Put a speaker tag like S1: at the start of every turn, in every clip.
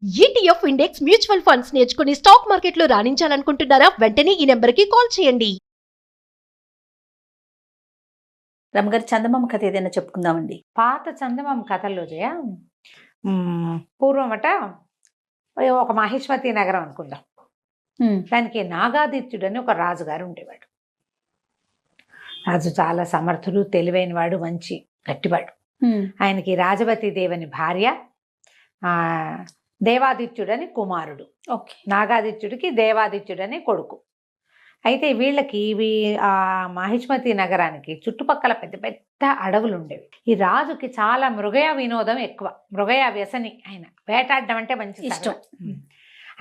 S1: ETF index mutual funds నేర్చుకుని stock మార్కెట్లో రాణించాలనుకుంటున్నారా? వెంటనే ఈ నెంబర్కి కాల్ చేయండి.
S2: రమగారి చందమామ కథ ఏదైనా చెప్పుకుందామండి.
S3: పాత చందమామ కథల్లో జయ పూర్వమట ఒక మహిష్మతి నగరం అనుకుందాం. దానికి నాగాదిత్యుడు అని ఒక రాజుగారు ఉండేవాడు. రాజు చాలా సమర్థుడు, తెలివైన వాడు, మంచి గట్టివాడు. ఆయనకి రాజవతి దేవని భార్య, దేవాదిత్యుడని కుమారుడు. నాగాదిత్యుడికి దేవాదిత్యుడని కొడుకు. అయితే వీళ్ళకి ఆ మహిష్మతి నగరానికి చుట్టుపక్కల పెద్ద పెద్ద అడవులు ఉండేవి. ఈ రాజుకి చాలా మృగయ వినోదం ఎక్కువ, మృగయ వ్యసని. ఆయన వేటాడడం అంటే మంచి ఇష్టం.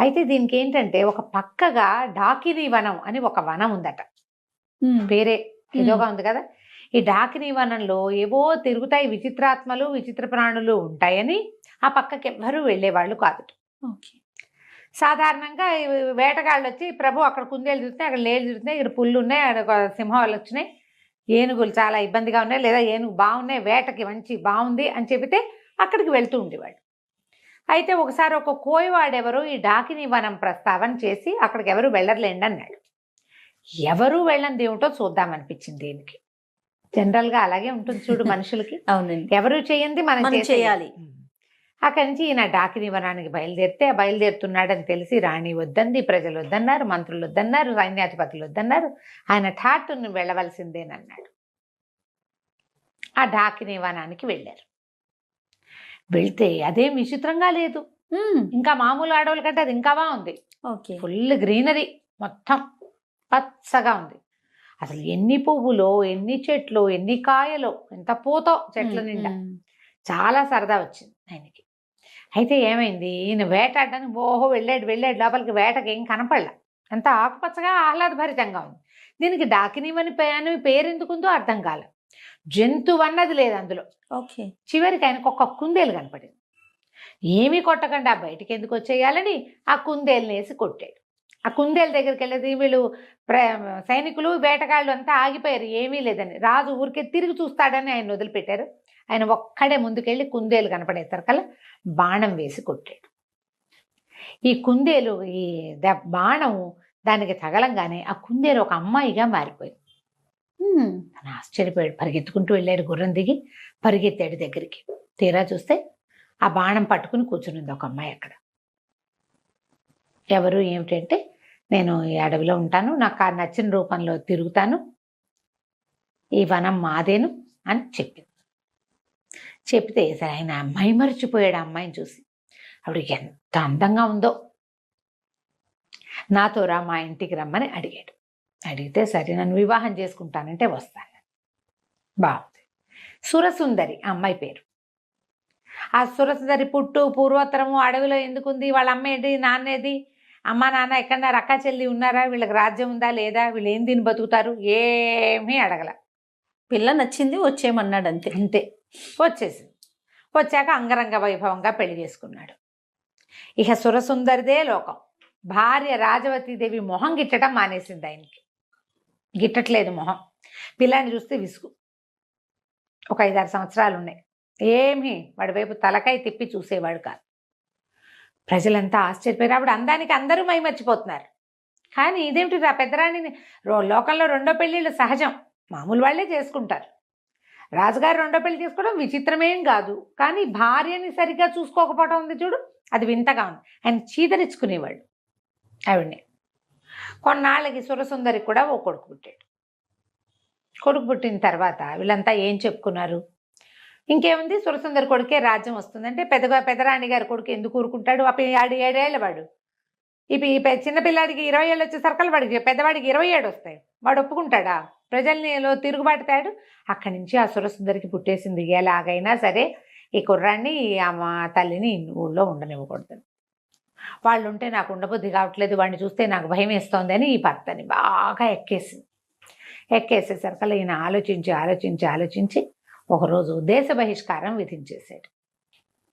S3: అయితే దీనికి ఏంటంటే ఒక పక్కగా డాకిని వనం అని ఒక వనం ఉందట. పేరే ఏదోగా ఉంది కదా. ఈ డాకిని వనంలో ఏవో తిరుగుతాయి విచిత్రాత్మలు, విచిత్ర ప్రాణులు ఉంటాయని ఆ పక్కకి ఎవ్వరూ వెళ్ళేవాళ్ళు కాదు. సాధారణంగా వేటగాళ్ళు వచ్చి, ప్రభు అక్కడ కుందేలు తిరుగుతున్నాయి, అక్కడ లేళ్ళు తిరుగుతున్నాయి, ఇక్కడ పుల్లు ఉన్నాయి, అక్కడ సింహాలు వచ్చినాయి, ఏనుగులు చాలా ఇబ్బందిగా ఉన్నాయి, లేదా ఏనుగు బాగున్నాయి, వేటకి మంచి బాగుంది అని చెబితే అక్కడికి వెళ్తూ ఉండేవాడు. అయితే ఒకసారి ఒక కోయవాడెవరు ఈ డాకిని వనం ప్రస్తావన చేసి అక్కడికి ఎవరు వెళ్ళర్లేండి అన్నాడు. ఎవరు వెళ్ళంది ఏమిటో చూద్దామనిపించింది దీనికి. జనరల్గా అలాగే ఉంటుంది చూడు మనుషులకి.
S2: అవునండి,
S3: ఎవరు చేయండి మనం
S2: చేయాలి.
S3: అక్కడి నుంచి ఈయన డాకిని వనానికి బయలుదేరితే బయలుదేరుతున్నాడని తెలిసి రాణి వద్దంది, ప్రజలు వద్దన్నారు, మంత్రులు వద్దన్నారు, సైన్యాధిపతులు వద్దన్నారు. ఆయన ఠాటును వెళ్ళవలసిందేనన్నాడు. ఆ డాకిని వనానికి వెళ్ళారు. వెళ్తే అదేం విచిత్రంగా లేదు, ఇంకా మామూలు అడవుల కంటే అది ఇంకా బాగుంది. ఫుల్ గ్రీనరీ, మొత్తం పచ్చగా ఉంది. అసలు ఎన్ని పువ్వులో, ఎన్ని చెట్లు, ఎన్ని కాయలో, ఎంత పూతో చెట్ల నిండా. చాలా సరదా వచ్చింది ఆయనకి. అయితే ఏమైంది, ఈయన వేటాడడానికి వెళ్ళాడు లోపలికి. వేటకి ఏం కనపడలా, ఎంత ఆకుపచ్చగా ఆహ్లాదభరితంగా ఉంది. దీనికి డాకినివని పేరు ఎందుకుందో అర్థం కాల. జంతువు అన్నది లేదు అందులో. చివరికి ఆయనకు ఒక కుందేలు కనపడింది. ఏమీ కొట్టకుండా బయటికి ఎందుకు వచ్చేయాలని ఆ కుందేలుని వేసి కొట్టాడు. ఆ కుందేలు దగ్గరికి వెళ్ళేది వీళ్ళు సైనికులు, వేటగాళ్ళు అంతా ఆగిపోయారు, ఏమీ లేదని. రాజు ఊరికే తిరిగి చూస్తాడని ఆయన వదిలిపెట్టారు. ఆయన ఒక్కడే ముందుకెళ్ళి కుందేలు కనపడేసరికల్లా బాణం వేసి కొట్టాడు. ఈ కుందేలు, ఈ బాణం దానికి తగలంగానే ఆ కుందేలు ఒక అమ్మాయిగా మారిపోయింది. అని ఆశ్చర్యపోయాడు. పరిగెత్తుకుంటూ వెళ్ళాడు, గుర్రం దిగి పరిగెత్తాడు దగ్గరికి. తీరా చూస్తే ఆ బాణం పట్టుకుని కూర్చునింది ఒక అమ్మాయి అక్కడ. ఎవరు ఏమిటంటే, నేను ఈ అడవిలో ఉంటాను, నాకు నచ్చిన రూపంలో తిరుగుతాను, ఈ వనం మాదేను అని చెప్పింది. చెప్తే సరే ఆయన మైమరిచిపోయాడు ఆ అమ్మాయిని చూసి. ఆవిడ ఎంత అందంగా ఉందో, నాతో రా, మా ఇంటికి రమ్మని అడిగాడు. అడిగితే సరే నన్ను వివాహం చేసుకుంటానంటే వస్తాను. బాగుంది. సురసుందరి ఆ అమ్మాయి పేరు. ఆ సురసుందరి పుట్టు పూర్వోత్తరము అడవిలో ఎందుకుంది, వాళ్ళ అమ్మ ఏంటి, నాన్నేది, అమ్మ నాన్న ఎక్కడన్నారు, అక్క చెల్లి ఉన్నారా, వీళ్ళకి రాజ్యం ఉందా లేదా, వీళ్ళు ఏం తిని బతుకుతారు, ఏమీ అడగల.
S2: పిల్ల నచ్చింది, వచ్చేయమన్నాడు, అంతే.
S3: అంతే, వచ్చేసింది. వచ్చాక అంగరంగ వైభవంగా పెళ్లి చేసుకున్నాడు. ఇక సురసుందరిదే లోకం. భార్య రాజవతీదేవి మొహం గిట్టడం మానేసింది. ఆయనకి గిట్టట్లేదు మొహం. పిల్లాన్ని చూస్తే విసుగు. ఒక 5-6 సంవత్సరాలు ఉన్నాయి. ఏమీ వాడి వైపు తలకాయ తిప్పి చూసేవాడు కాదు. ప్రజలంతా ఆశ్చర్యపోయారు. ఆవిడ అందానికి అందరూ మైమర్చిపోతున్నారు. కానీ ఇదేమిటి, ఆ పెద్దరాణిని, లోకంలో 2వ పెళ్ళిళ్ళు సహజం, మామూలు వాళ్ళే చేసుకుంటారు. రాజుగారు 2వ పెళ్లి చేసుకోవడం విచిత్రమేం కాదు. కానీ భార్యని సరిగ్గా చూసుకోకపోవడం ఉంది చూడు, అది వింతగా ఉంది. ఆయన చీదరించుకునేవాళ్ళు ఆవిడ్ని. కొన్నాళ్ళకి సురసుందరికి కూడా ఓ కొడుకు పుట్టాడు. కొడుకు పుట్టిన తర్వాత వీళ్ళంతా ఏం చెప్పుకున్నారు, ఇంకేముంది, సురసుందరి కొడుకే రాజ్యం వస్తుందంటే పెద్దరాణి గారి కొడుకు ఎందుకు ఊరుకుంటాడు. 7 ఏళ్ళ వాడు. ఇప్పుడు చిన్నపిల్లాడికి 20 ఏళ్ళు వచ్చేసరికి వాడికి, పెద్దవాడికి 27 వస్తాయి. వాడు ఒప్పుకుంటాడా? ప్రజల్నిలో తిరుగుబాటు తేడు. అక్కడి నుంచి ఆ సురసుందరికి పుట్టేసింది, ఎలాగైనా సరే ఈ కుర్రాన్ని, మా తల్లిని ఊళ్ళో ఉండనివ్వకూడదు, వాళ్ళు ఉంటే నాకు ఉండబుద్ధి కావట్లేదు, వాడిని చూస్తే నాకు భయం వేస్తోంది అని ఈ భర్తని బాగా ఎక్కేసేసరికి ఈయన ఆలోచించి ఒకరోజు దేశ బహిష్కారం విధించేశాడు.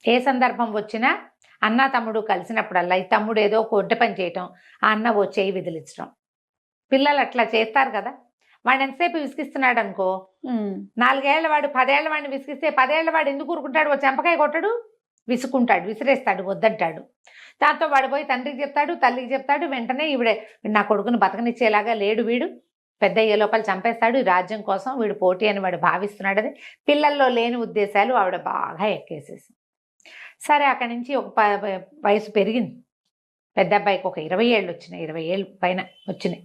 S3: ఏ సందర్భం వచ్చినా అన్న తమ్ముడు కలిసినప్పుడల్లా ఈ తమ్ముడు ఏదో కొడ్డ పని చేయటం, ఆ అన్న ఓ చేయి విదిలించడం. పిల్లలు అట్లా చేస్తారు కదా. వాడు ఎంతసేపు విసిగిస్తున్నాడు అనుకో, 4 ఏళ్ల వాడు 10 ఏళ్ల వాడిని విసిగిస్తే 10 ఏళ్ల వాడు ఎందుకు ఊరుకుంటాడు, ఓ చెంపకాయ కొట్టడు, విసుకుంటాడు, విసిరేస్తాడు, వద్దంటాడు. దాంతో వాడు పోయి తండ్రికి చెప్తాడు, తల్లికి చెప్తాడు. వెంటనే ఈవిడే నా కొడుకును బతకనిచ్చేలాగా లేడు, వీడు పెద్ద అయ్యే లోపల చంపేస్తాడు, ఈ రాజ్యం కోసం వీడు పోటీ అని వాడు భావిస్తున్నాడని పిల్లల్లో లేని ఉద్దేశాలు ఆవిడ బాగా ఎక్కేసేసి. సరే అక్కడి నుంచి ఒక వయసు పెరిగింది. పెద్ద అబ్బాయికి ఒక 20 ఏళ్ళు వచ్చినాయి, 20 ఏళ్ళు పైన వచ్చినాయి.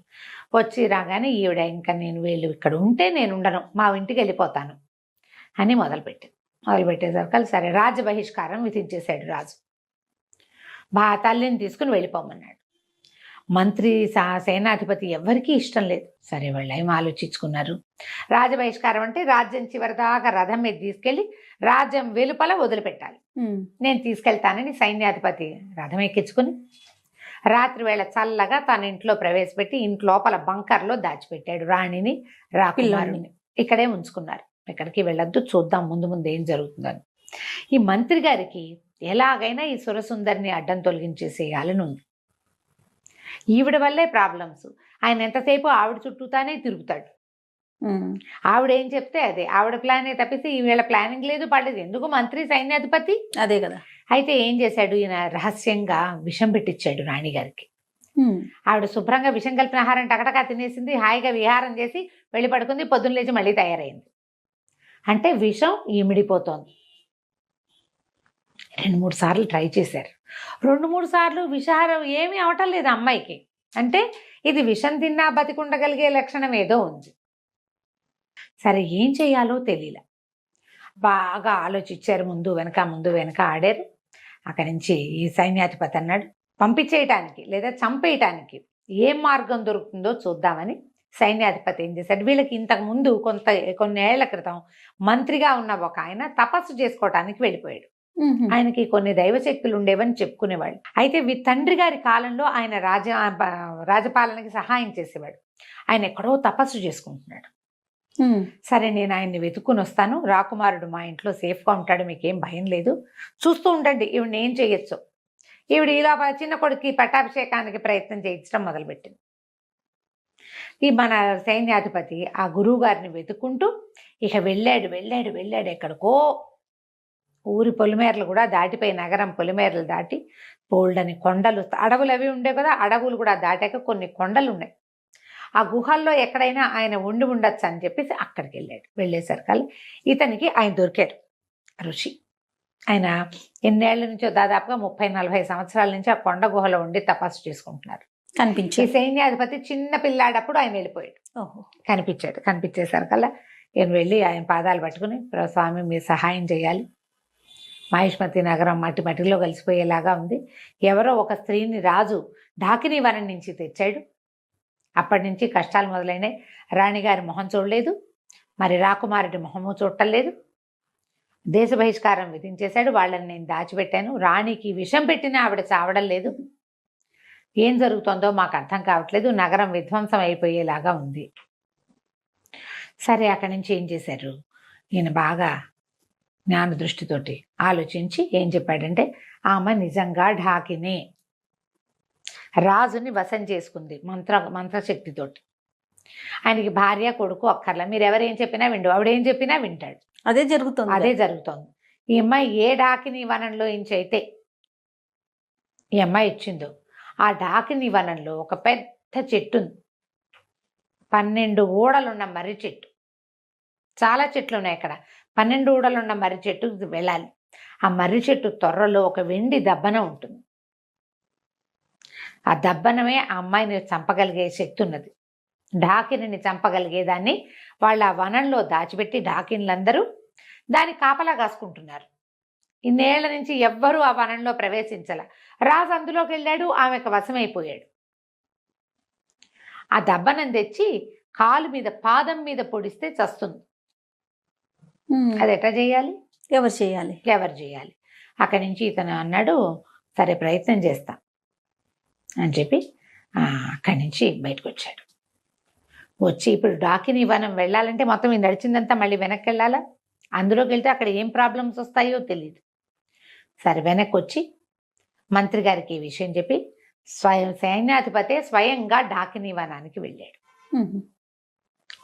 S3: వచ్చి రాగానే ఈవిడ ఇంకా నేను వీళ్ళు ఇక్కడ ఉంటే నేను ఉండను, మా ఇంటికి వెళ్ళిపోతాను అని మొదలుపెట్టేసరికి సరే రాజ్య బహిష్కారం విధించేశాడు రాజు. తల్లిని తీసుకుని వెళ్ళిపోమన్నాడు. మంత్రి సేనాధిపతి ఎవరికీ ఇష్టం లేదు. సరే వాళ్ళు ఏం ఆలోచించుకున్నారు, రాజబహిష్కారం అంటే రాజ్యం చివరిదాకా రథం మీద తీసుకెళ్లి రాజ్యం వెలుపల వదిలిపెట్టాలి. నేను తీసుకెళ్తానని సైన్యాధిపతి రథం ఎక్కించుకుని రాత్రి వేళ చల్లగా తన ఇంట్లో ప్రవేశపెట్టి ఇంట్లోపల బంకర్లో దాచిపెట్టాడు రాణిని, రాకుమారుని. ఇక్కడే ఉంచుకున్నారు, ఎక్కడికి వెళ్ళొద్దు, చూద్దాం ముందు ముందు ఏం జరుగుతుందని. ఈ మంత్రి గారికి ఎలాగైనా ఈ సురసుందరిని అడ్డం తొలగించేసేయాలని ఉంది. ఈవిడ వల్లే ప్రాబ్లమ్స్. ఆయన ఎంతసేపు ఆవిడ చుట్టూతానే తిరుగుతాడు. ఆవిడ ఏం చెప్తే అదే, ఆవిడ ప్లానే తప్పిస్తే ఈవేళ ప్లానింగ్ లేదు, పడలేదు. ఎందుకు మంత్రి సైన్యాధిపతి
S2: అదే కదా.
S3: అయితే ఏం చేశాడు ఈయన, రహస్యంగా విషం పెట్టించాడు రాణిగారికి. ఆవిడ శుభ్రంగా విషం కలిపిన ఆహారం టకటకా తినేసింది, హాయిగా విహారం చేసి వెళ్ళి పడుకుంది. పొద్దున్న లేచి మళ్ళీ తయారైంది. అంటే విషం ఇమిడిపోతోంది. 2-3 సార్లు ట్రై చేశారు. 2-3 సార్లు విషారం ఏమీ అవటం లేదు అమ్మాయికి. అంటే ఇది విషం తిన్నా బతికుండగలిగే లక్షణం ఏదో ఉంది. సరే ఏం చేయాలో తెలియలే. బాగా ఆలోచించారు, ముందు వెనక ఆడారు. అక్కడి నుంచి ఈ సైన్యాధిపతి అన్నాడు, పంపించేయటానికి లేదా చంపేయటానికి ఏం మార్గం దొరుకుతుందో చూద్దామని సైన్యాధిపతి ఏం చేశాడు, వీళ్ళకి ఇంతకు ముందు కొన్ని ఏళ్ల క్రితం మంత్రిగా ఉన్న ఒక ఆయన తపస్సు చేసుకోవటానికి వెళ్ళిపోయాడు. ఆయనకి కొన్ని దైవశక్తులు ఉండేవని చెప్పుకునేవాళ్ళు. అయితే తండ్రి గారి కాలంలో ఆయన రాజపాలనకి సహాయం చేసేవాడు. ఆయన ఎక్కడో తపస్సు చేసుకుంటున్నాడు. సరే నేను ఆయన్ని వెతుక్కుని వస్తాను, రాకుమారుడు మా ఇంట్లో సేఫ్గా ఉంటాడు, మీకేం భయం లేదు, చూస్తూ ఉండండి ఈవిడ ఏం చేయొచ్చు. ఈవిడ ఇలా చిన్న కొడుకు పట్టాభిషేకానికి ప్రయత్నం చేయించడం మొదలుపెట్టింది. ఈ మన సైన్యాధిపతి ఆ గురువు గారిని వెతుక్కుంటూ ఇక వెళ్ళాడు ఎక్కడికో. ఊరి పొలిమేరలు కూడా దాటిపోయి, నగరం పొలిమేరలు దాటి బోల్డని కొండలు, అడవులు అవి ఉండే కదా, అడవులు కూడా దాటాక కొన్ని కొండలు ఉన్నాయి. ఆ గుహల్లో ఎక్కడైనా ఆయన ఉండొచ్చు అని చెప్పేసి అక్కడికి వెళ్ళేసరికి ఇతనికి ఆయన దొరికాడు, ఋషి. ఆయన ఎన్నేళ్ల నుంచో దాదాపుగా 30-40 సంవత్సరాల నుంచి ఆ కొండ గుహలో ఉండి తపస్సు చేసుకుంటున్నారు. ఈ సైన్యాధిపతి చిన్న పిల్లాడప్పుడు ఆయన వెళ్ళిపోయాడు. కనిపించేసరికల్లా నేను వెళ్ళి ఆయన పాదాలు పట్టుకుని, స్వామి మీరు సహాయం చేయాలి, మహిష్మతి నగరం మట్టిలో కలిసిపోయేలాగా ఉంది. ఎవరో ఒక స్త్రీని రాజు ఢాకినీ వనం నుంచి తెచ్చాడు. అప్పటి నుంచి కష్టాలు మొదలైనాయి. రాణిగారి మొహం చూడలేదు, మరి రాకుమారుడి మొహము చూడటం లేదు. దేశ బహిష్కారం విధించేశాడు. వాళ్ళని నేను దాచిపెట్టాను. రాణికి విషం పెట్టినా ఆవిడ చావడం లేదు. ఏం జరుగుతుందో మాకు అర్థం కావట్లేదు. నగరం విధ్వంసం అయిపోయేలాగా ఉంది. సరే అక్కడి నుంచి ఏం చేశారు, ఈయన బాగా జ్ఞాన దృష్టితోటి ఆలోచించి ఏం చెప్పాడంటే, ఆమె నిజంగా ఢాకిని రాజుని వశం చేసుకుంది మంత్రశక్తితోటి. ఆయనకి భార్య కొడుకు అక్కర్లా, మీరు ఎవరేం చెప్పినా విండు, ఆవిడేం చెప్పినా వింటాడు.
S2: అదే జరుగుతోంది.
S3: ఈ అమ్మాయి ఏ ఢాకిని వనంలో అయితే ఈ అమ్మాయి ఇచ్చిందో ఆ ఢాకిని వనంలో ఒక పెద్ద చెట్టు ఉంది. 12 ఊడలున్న మర్రి చెట్టు. చాలా చెట్లు ఉన్నాయి అక్కడ. 12 ఊడలున్న మర్రి చెట్టు వెళ్ళాలి. ఆ మర్రి చెట్టు తొర్రలో ఒక వెండి దబ్బన ఉంటుంది. ఆ దబ్బనమే ఆ అమ్మాయిని చంపగలిగే శక్తి ఉన్నది. ఢాకిని చంపగలిగేదాన్ని వాళ్ళ ఆ వనంలో దాచిపెట్టి ఢాకిన్లందరూ దాన్ని కాపలా కాసుకుంటున్నారు. ఇన్నేళ్ల నుంచి ఎవ్వరూ ఆ వనంలో ప్రవేశించాల. రాజు అందులోకి వెళ్ళాడు, ఆమెకు వశమైపోయాడు. ఆ దబ్బనం తెచ్చి కాలు మీద, పాదం మీద పొడిస్తే చస్తుంది. అది ఎట్లా చేయాలి, ఎవరు చేయాలి? అక్కడి నుంచి ఇతను అన్నాడు, సరే ప్రయత్నం చేస్తా అని చెప్పి అక్కడి నుంచి బయటకు వచ్చాడు. వచ్చి ఇప్పుడు ఢాకిని వనం వెళ్ళాలంటే మొత్తం ఈ నడిచిందంతా మళ్ళీ వెనక్కి వెళ్ళాలా? అందులోకి వెళ్తే అక్కడ ఏం ప్రాబ్లమ్స్ వస్తాయో తెలియదు. సరే వెనక్కి వచ్చి మంత్రి గారికి ఈ విషయం చెప్పి సైన్యాధిపతే స్వయంగా ఢాకిని వనానికి వెళ్ళాడు.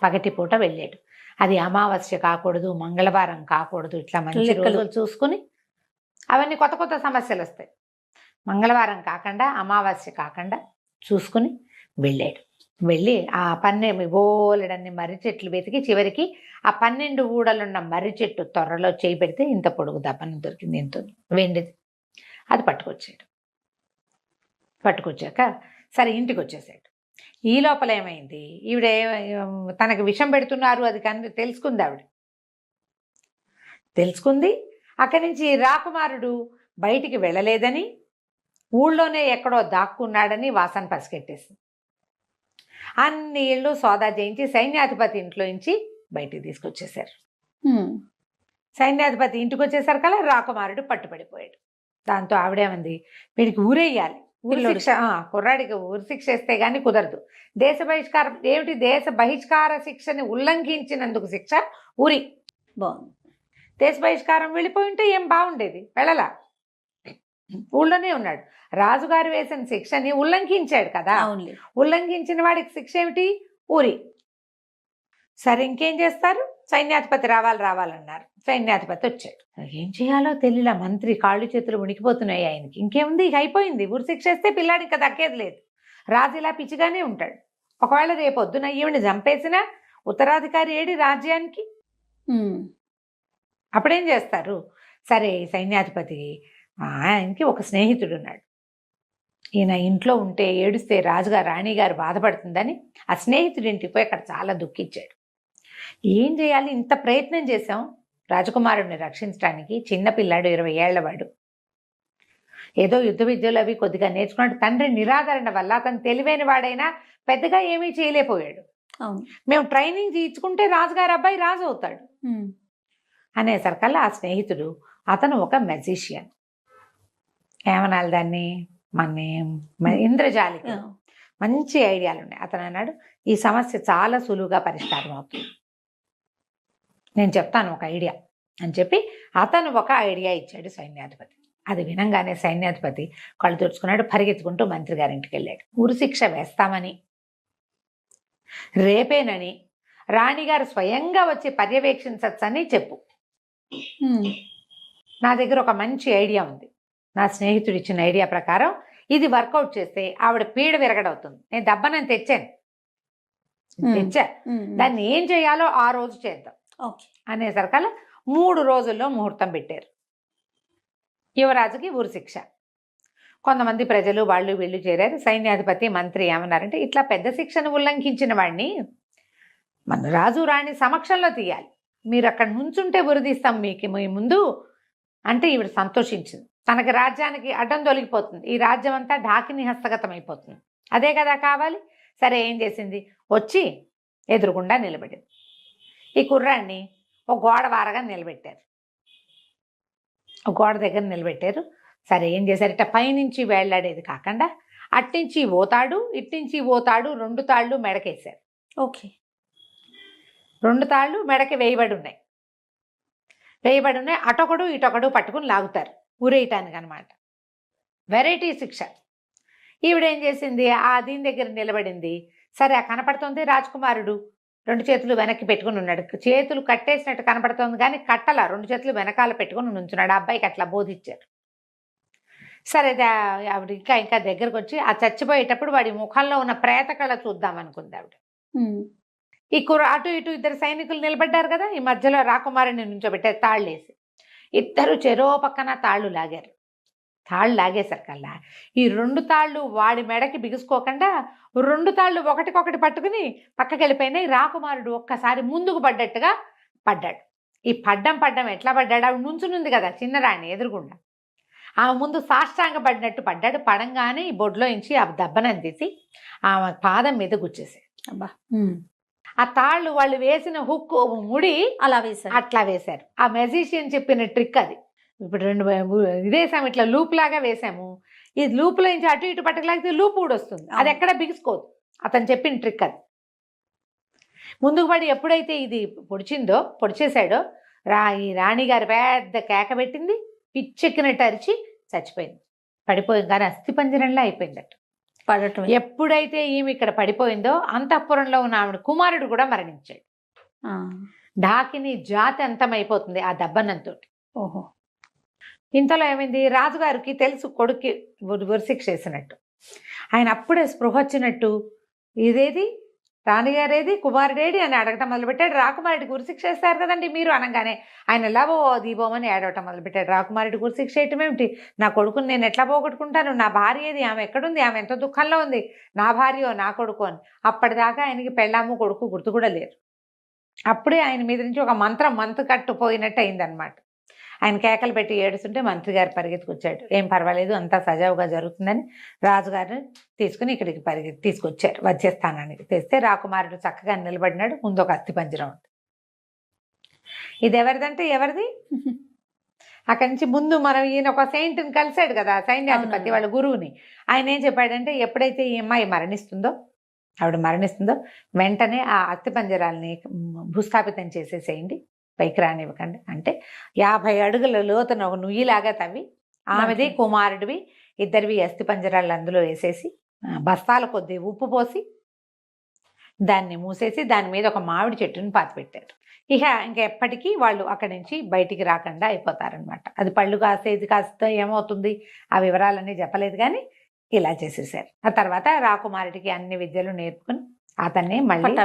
S3: పగటిపూట వెళ్ళాడు. అది అమావాస్య కాకూడదు, మంగళవారం కాకూడదు, ఇట్లా మంచి రోజులు చూసుకుని అవన్నీ కొత్త కొత్త సమస్యలు వస్తాయి. మంగళవారం కాకుండా అమావాస్య కాకుండా చూసుకుని వెళ్ళి ఆ బోలెడన్ని మర్రి చెట్లు వెతికి చివరికి ఆ 12 ఊడలున్న మర్రి చెట్టు త్వరలో చేయి పెడితే ఇంత పొడుగు దప్పనం దొరికింది, ఇంత వెండిది. అది పట్టుకొచ్చాక సరే ఇంటికి వచ్చేసాడు. ఈ లోపల ఏమైంది, ఈవిడ తనకు విషం పెడుతున్నారు అది కానీ తెలుసుకుంది. తెలుసుకుంది. అక్కడి నుంచి రాకుమారుడు బయటికి వెళ్ళలేదని, ఊళ్ళోనే ఎక్కడో దాక్కున్నాడని వాసన పసిగట్టేసింది. అన్ని ఇళ్ళు సోదా చేయించి సైన్యాధిపతి ఇంట్లో నుంచి బయటికి తీసుకొచ్చేశారు. సైన్యాధిపతి ఇంటికి వచ్చేసరి కల్లా రాకుమారుడు పట్టుబడిపోయాడు. దాంతో ఆవిడేమంది, వీడికి ఊరేయాలి, శిక్ష, కుర్రాడికి ఊరి శిక్ష వేస్తే గానీ కుదరదు. దేశ బహిష్కారం ఏమిటి, దేశ బహిష్కార శిక్షని ఉల్లంఘించినందుకు శిక్ష ఊరి.
S2: బాగుంది.
S3: దేశ బహిష్కారం వెళ్ళిపోయి ఉంటే ఏం బాగుండేది, వెళ్ళలా, ఊళ్ళోనే ఉన్నాడు. రాజుగారు వేసిన శిక్షని ఉల్లంఘించాడు కదా, ఉల్లంఘించిన వాడికి శిక్ష ఏమిటి, ఊరి. సరే ఇంకేం చేస్తారు, సైన్యాధిపతి రావాలన్నారు. సైన్యాధిపతి వచ్చాడు. ఏం చేయాలో తెలియలా, మంత్రి కాళ్ళు చేతులు ఉనికిపోతున్నాయి ఆయనకి. ఇంకేముంది, ఇక అయిపోయింది, ఊరి శిక్ష వేస్తే పిల్లాడి ఇంకా దక్కేది లేదు. రాజు ఇలా పిచ్చిగానే ఉంటాడు. ఒకవేళ రేపొద్దున ఈవిని చంపేసినా ఉత్తరాధికారి ఏడి రాజ్యానికి, అప్పుడేం చేస్తారు. సరే సైన్యాధిపతి ఆయనకి ఒక స్నేహితుడు ఉన్నాడు. ఈయన ఇంట్లో ఉంటే ఏడుస్తే రాజుగారు రాణిగారు బాధపడుతుందని ఆ స్నేహితుడి ఇంటికి పోయి అక్కడ చాలా దుఃఖించాడు. ఏం చేయాలి, ఇంత ప్రయత్నం చేశాం రాజకుమారుడిని రక్షించడానికి, చిన్నపిల్లాడు 20 ఏళ్లవాడు, ఏదో యుద్ధ విద్యలు అవి కొద్దిగా నేర్చుకున్నాడు. తండ్రి నిరాదరణ వల్ల అతను తెలివైన వాడైనా పెద్దగా ఏమీ చేయలేకపోయాడు. మేము ట్రైనింగ్ చేయించుకుంటే రాజుగారు అబ్బాయి రాజు అవుతాడు అనేసరికల్లా ఆ స్నేహితుడు, అతను ఒక మెజిషియన్, ఏమనాలి దాన్ని, ఇంద్రజాలిక, మంచి ఐడియాలు ఉన్నాయి. అతను అన్నాడు, ఈ సమస్య చాలా సులువుగా పరిష్కారం అవుతుంది, నేను చెప్తాను ఒక ఐడియా అని చెప్పి అతను ఒక ఐడియా ఇచ్చాడు సైన్యాధిపతి. అది వినంగానే సైన్యాధిపతి కళ్ళు తుడుచుకున్నాడు, పరిగెత్తుకుంటూ మంత్రి గారింటికి వెళ్ళాడు. ఉరి శిక్ష వేస్తామని, రేపేనని రాణిగారు స్వయంగా వచ్చి పర్యవేక్షించచ్చని చెప్పు. నా దగ్గర ఒక మంచి ఐడియా ఉంది, నా స్నేహితుడు ఇచ్చిన ఐడియా ప్రకారం ఇది వర్కౌట్ చేస్తే ఆవిడ పీడ విరగడవుతుంది. నేను దెబ్బనని తెచ్చా, దాన్ని ఏం చేయాలో ఆ రోజు చేద్దాం అనేసరికల్లా 3 రోజుల్లో ముహూర్తం పెట్టారు. యువరాజుకి ఊరి శిక్ష. కొంతమంది ప్రజలు వాళ్ళు వీళ్ళు చేరారు. సైన్యాధిపతి మంత్రి ఏమన్నారంటే, ఇట్లా పెద్ద శిక్షను ఉల్లంఘించిన వాడిని మన రాజు రాణి సమక్షంలో తీయాలి, మీరు అక్కడ నుంచుంటే ఉరిదీస్తాం మీకు మీ ముందు అంటే ఈవిడ సంతోషించింది. తనకి రాజ్యానికి అడ్డం తొలగిపోతుంది, ఈ రాజ్యం అంతా ఢాకిని హస్తగతం అయిపోతుంది, అదే కదా కావాలి. సరే ఏం చేసింది, వచ్చి ఎదురుగుండా నిలబడింది. ఈ కుర్రాన్ని ఒక గోడ వారగా నిలబెట్టారు, ఒక గోడ దగ్గర నిలబెట్టారు. సరే ఏం చేశారు, ఇట్ట పైనుంచి వేళ్లాడేది కాకుండా అట్నుంచి పోతాడు ఇట్నుంచి పోతాడు, 2 తాళ్ళు మెడకేశారు. 2 తాళ్ళు మెడకి వేయబడి ఉన్నాయి. అటొకడు ఇటొకడు పట్టుకుని లాగుతారు ఊరేయటానికి అనమాట. వెరైటీ శిక్ష. ఈవిడేం చేసింది, ఆ దీని దగ్గర నిలబడింది. సరే ఆ కనపడుతుంది రాజకుమారుడు 2 చేతులు వెనక్కి పెట్టుకుని ఉన్నాడు. చేతులు కట్టేసినట్టు కనపడుతుంది కానీ కట్టలా, 2 చేతులు వెనకాల పెట్టుకుని నుంచున్నాడు. ఆ అబ్బాయికి అట్లా బోధించారు. సరే ఆవిడ ఇంకా దగ్గరకు వచ్చి ఆ చచ్చిపోయేటప్పుడు వాడి ముఖంలో ఉన్న ప్రేత కళ చూద్దాం అనుకుంది ఆవిడ. ఈ అటు ఇటు 2 సైనికులు నిలబడ్డారు కదా, ఈ మధ్యలో రాకుమారుని నుంచోబెట్టారు తాళ్ళేసి. ఇద్దరు చెరో పక్కన తాళ్ళు లాగారు. తాళ్ళు లాగేసరికల్లా ఈ 2 తాళ్ళు వాడి మెడకి బిగుసుకోకుండా 2 తాళ్ళు ఒకటికొకటి పట్టుకుని పక్కకి వెళ్ళిపోయినాయి. రాకుమారుడు ఒక్కసారి ముందుకు పడ్డట్టుగా పడ్డాడు. ఈ పడ్డం ఎట్లా పడ్డాడు, ఆవిడ నుంచునుంది కదా చిన్నరాణి ఎదురుగుండా, ఆమె ముందు సాష్టాంగ పడినట్టు పడ్డాడు. పడంగానే ఈ బొడ్లో నుంచి ఆ దెబ్బనని తీసి ఆమె పాదం మీద గుచ్చేసాడు. అబ్బా, ఆ తాళ్ళు వాళ్ళు వేసిన హుక్ ముడి అట్లా వేశారు. ఆ మెజిషియన్ చెప్పిన ట్రిక్ అది. ఇప్పుడు 2 ఇదేసాము, ఇట్లా లూప్ లాగా వేసాము. ఈ లూప్లో నుంచి అటు ఇటు పట్టకలాగితే లూప్ కూడా వస్తుంది, అది ఎక్కడ బిగుసుకోదు. అతను చెప్పిన ట్రిక్ అది. ముందుకు పడి ఎప్పుడైతే ఇది పొడిచేశాడో ఈ రాణిగారు పెద్ద కేక పెట్టింది, పిచ్చెక్కినట్టు అరిచి చచ్చిపోయింది. పడిపోయింది కానీ అస్థిపంజరంలా అయిపోయిందట పడటం. ఎప్పుడైతే ఈమె ఇక్కడ పడిపోయిందో అంతఃపురంలో ఉన్న ఆవిడ కుమారుడు కూడా మరణించాడు. ఢాకిని జాతి అంతమైపోతుంది ఆ దెబ్బనంతో. ఓహో, ఇంతలో ఏమైంది, రాజుగారికి తెలుసు కొడుక్కి ఉరిశిక్ష వేసినట్టు. ఆయన అప్పుడే స్పృహ వచ్చినట్టు, ఇదేది రాణిగారేది కుమారుడేడి అని అడగటం మొదలుపెట్టాడు. రాకుమారుడికి ఉరిశిక్ష వేస్తారు కదండి మీరు అనగానే ఆయన ఎలా దీపోమని ఏడవటం మొదలుపెట్టాడు. రాకుమారుడికి ఉరిశిక్ష వేయటం ఏమిటి, నా కొడుకుని నేను ఎట్లా పోగొట్టుకుంటాను, నా భార్య ఏది, ఆమె ఎక్కడుంది, ఆమె ఎంత దుఃఖంలో ఉంది, నా భార్యో నా కొడుకు అని. అప్పటిదాకా ఆయనకి పెళ్ళాము కొడుకు గుర్తు కూడా లేరు. అప్పుడే ఆయన మీద నుంచి ఒక మంత్రు కట్టుపోయినట్టు అయిందనమాట. ఆయన కేకలు పెట్టి ఏడుస్తుంటే మంత్రి గారు పరిగెత్తుకొచ్చాడు. ఏం పర్వాలేదు, అంతా సజావుగా జరుగుతుందని రాజుగారిని తీసుకుని ఇక్కడికి తీసుకొచ్చారు. వచ్చే స్థానానికి తెస్తే రాకుమారుడు చక్కగా నిలబడినాడు. ముందు ఒక అస్థిపంజరం ఉంది. ఇది ఎవరిదంటే ఎవరిది, అక్కడి నుంచి ముందు మనం ఈయన ఒక సెయింట్ని కలిశాడు కదా, సైన్యాధిపతి వాళ్ళ గురువుని. ఆయన ఏం చెప్పాడంటే, ఎప్పుడైతే ఈ అమ్మాయి ఆవిడ మరణిస్తుందో వెంటనే ఆ అస్థిపంజరాలని భూస్థాపితం చేసేసేయండి, పైకి రానివ్వకండి. అంటే 50 అడుగుల లోతున ఒక నుయ్యిలాగా తవ్వి ఆమెది కుమారుడివి ఇద్దరివి అస్థిపంజరాలు అందులో వేసేసి బస్తాల కొద్దీ ఉప్పు పోసి దాన్ని మూసేసి దాని మీద ఒక మామిడి చెట్టుని పాతిపెట్టారు. ఇంకా ఎప్పటికీ వాళ్ళు అక్కడి నుంచి బయటికి రాకుండా అయిపోతారనమాట. అది పళ్ళు కాసేది కాస్త ఏమవుతుంది ఆ వివరాలన్నీ చెప్పలేదు, కానీ ఇలా చేసేసారు. ఆ తర్వాత రాకుమారుడికి అన్ని విద్యలు నేర్పుకుని అతన్ని మళ్ళీ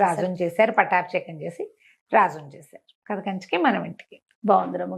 S3: రాజుని చేశారు. పట్టాభిషేకం చేసి రాజుని చేశారు. కథ కంచికి మనం ఇంటికి.
S2: బాగుంది రమ్మ.